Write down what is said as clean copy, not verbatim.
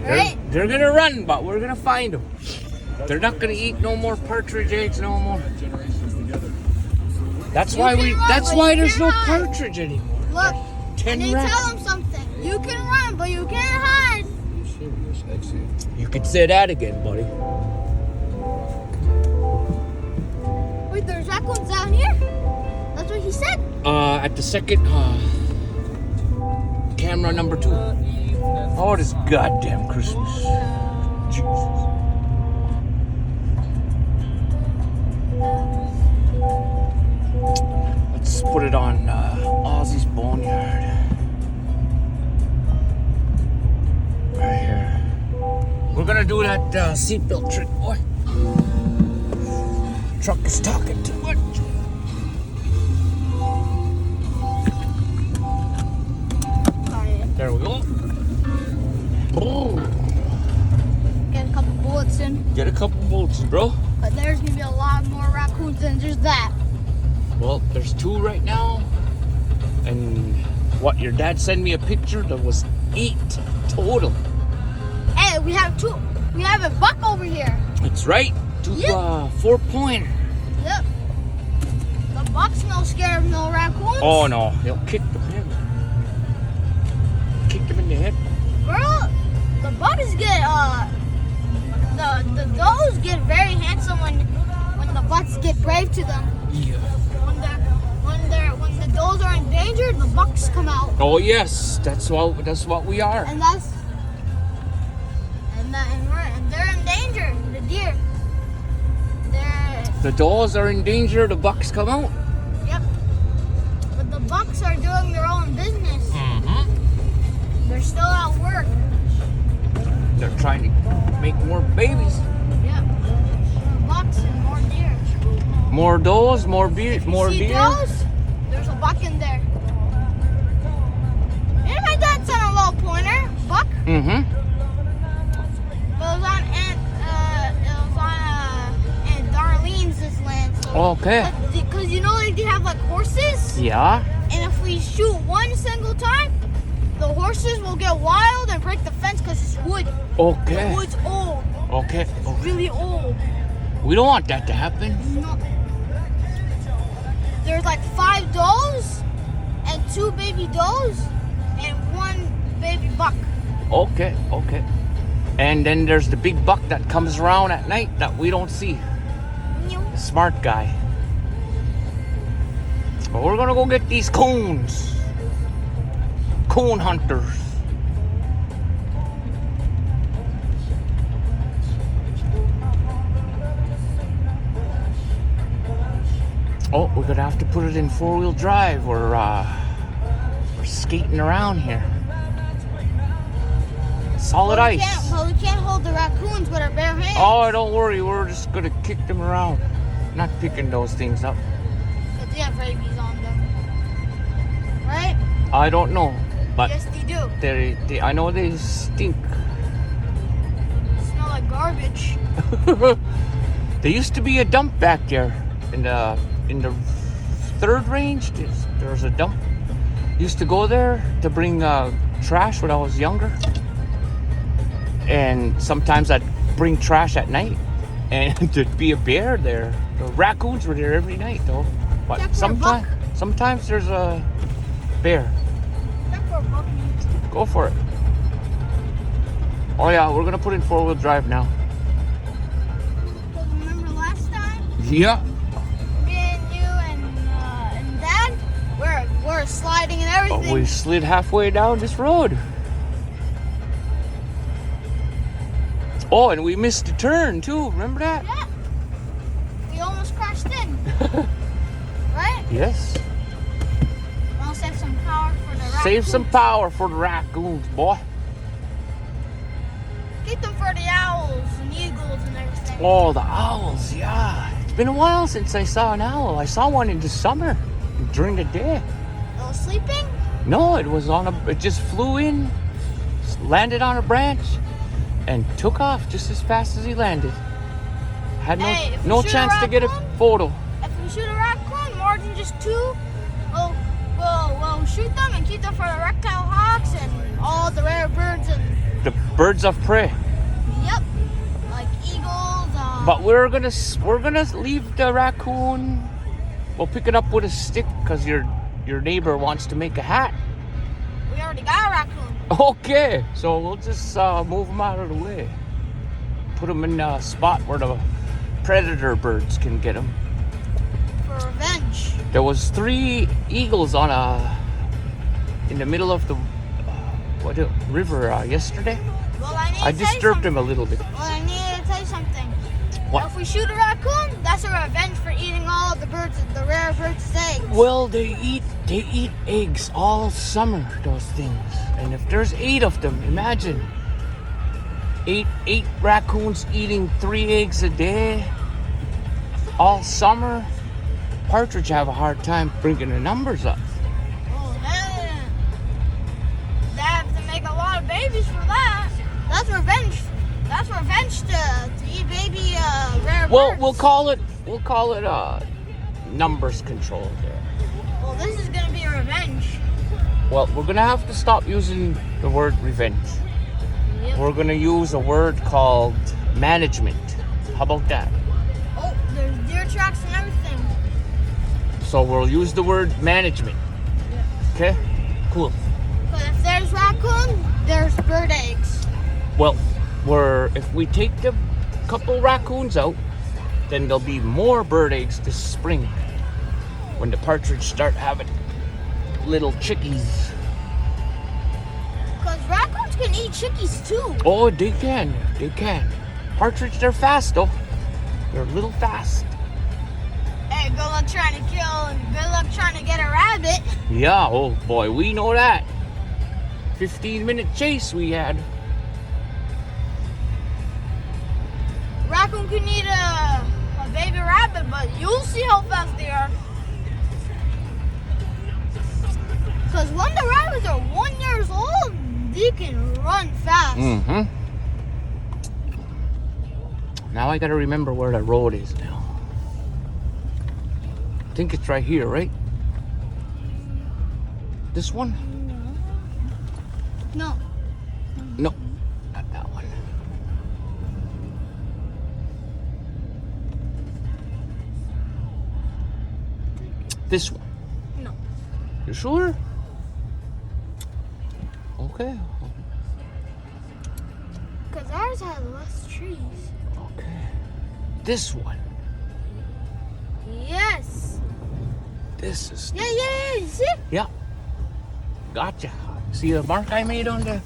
Right? They're gonna run, but we're gonna find them. They're not gonna eat no more partridge eggs no more. That's why there's no partridge anymore. Look, 10 I need to rats. tell them something. You can run, but you can't hide. You could say that again, buddy. Wait, there's raccoons down here? That's what he said. At the second camera number 2. Oh, this goddamn Christmas. Jesus. Let's put it on Ozzy's Boneyard. Right here. We're gonna do that seatbelt trick, boy. Truck is talking too much. There we go. Oh. Get a couple bullets in. Get a couple bullets, bro. But there's gonna be a lot more raccoons than just that. Well, there's 2 right now. And what, your dad sent me a picture? There was 8 total. Hey, we have 2. We have a buck over here. That's right. 2 Yep. 4-pointer. Yep. The buck's no scared of no raccoons. Oh no, he'll kick them in. Kick them in the head. Bro, the bucks get the does get very handsome when the bucks get brave to them. Yeah. When the does are in danger, the bucks come out. Oh yes, that's what we are. And they're in danger. The deer. The dolls are in danger. The bucks come out. Yep. But the bucks are doing their own business. Mm-hmm. They're still at work. They're trying to make more babies. Yep. More bucks and more deer. More dolls, more deer. See those? There's a buck in there. And my dad's on a low pointer, buck. Mm-hmm. It was on Aunt Darlene's this land. So, Okay. Because you know they have like horses, Yeah. and if we shoot one single time, the horses will get wild and break the fence because it's wood. Okay. The wood's old, Okay. really old. We don't want that to happen. No. There's like 5 does and 2 baby does and 1 baby buck. Okay. Okay. And then there's the big buck that comes around at night that we don't see. The smart guy. But we're gonna go get these coons. Coon hunters. Oh, we're gonna have to put it in 4-wheel drive. We're skating around here. Solid ice. We can't hold the raccoons with our bare hands. Oh, don't worry. We're just gonna kick them around. Not picking those things up. But they have rabies on them. Right? I don't know, but Yes, they do. I know they stink. Smell like garbage. There used to be a dump back there in the 3rd range. There's a dump. Used to go there to bring trash when I was younger, and sometimes I'd bring trash at night, and there'd be a bear there. The raccoons were there every night though, but Check for a buck. sometimes there's a bear. Check for a buck. Go for it. Oh yeah, we're gonna put in 4-wheel drive now. Because remember last time? Yeah. Me and you and Dad, we're sliding and Oh, everything. we slid halfway down this road. Oh, and we missed a turn too. Remember that? Yeah. We almost crashed in. Right? Yes. We'll save some power for the raccoons. Save some power for the raccoons, boy. Keep them for the owls and eagles and everything. Oh, the owls, yeah. It's been a while since I saw an owl. I saw one in the summer during the day. They were sleeping? No, it just flew in, landed on a branch, and took off just as fast as he landed. Had Hey, if we no shoot a chance to get a raccoon- photo. If we shoot a raccoon, more than just 2, we'll shoot them and keep them for the reptile hawks and all the rare birds and the birds of prey. Yep. Like eagles. But we're gonna leave the raccoon. We'll pick it up with a stick because your neighbor wants to make a hat. We already got a raccoon. Okay, so we'll just move him out of the way. Put him in a spot where the predator birds can get him. For revenge. There was 3 eagles in the middle of the river yesterday. Well, I need I to tell you disturbed something. him a little bit. Well, I need to tell you something. What? If we shoot a raccoon, that's a revenge for eating all of the rare birds' eggs. Well, they eat eggs all summer, those things. And if there's 8 of them, imagine 8 raccoons eating 3 eggs a day all summer. Partridge have a hard time bringing the numbers up. Oh, man. They have to make a lot of babies for that. That's revenge. That's revenge to eat baby rare Well, birds. we'll call it numbers control there. Well, this is gonna be a revenge. Well, we're gonna have to stop using the word revenge. Yep. We're gonna use a word called management. How about that? Oh, there's deer tracks and everything. So we'll use the word management. Okay? Cool. But if there's raccoon, there's bird eggs. Well, if we take the couple raccoons out, then there'll be more bird eggs this spring when the partridge start having little chickies. Because raccoons can eat chickies too. Oh, they can. Partridge, they're fast though. They're a little fast. Hey, good luck trying to kill and good luck trying to get a rabbit. Yeah, oh boy, we know that. 15-minute chase we had. Raccoon can eat a baby rabbit, but you'll see how fast they are. Because when the rabbits are 1 year old, they can run fast. Mm-hmm. Now I gotta remember where the road is now. I think it's right here, right? This one? No. No, not that one. This one. No. You sure? Okay. Because ours has less trees. Okay. This one. Yes. This is. Yeah. You see? Yeah. Gotcha. See the mark I made on the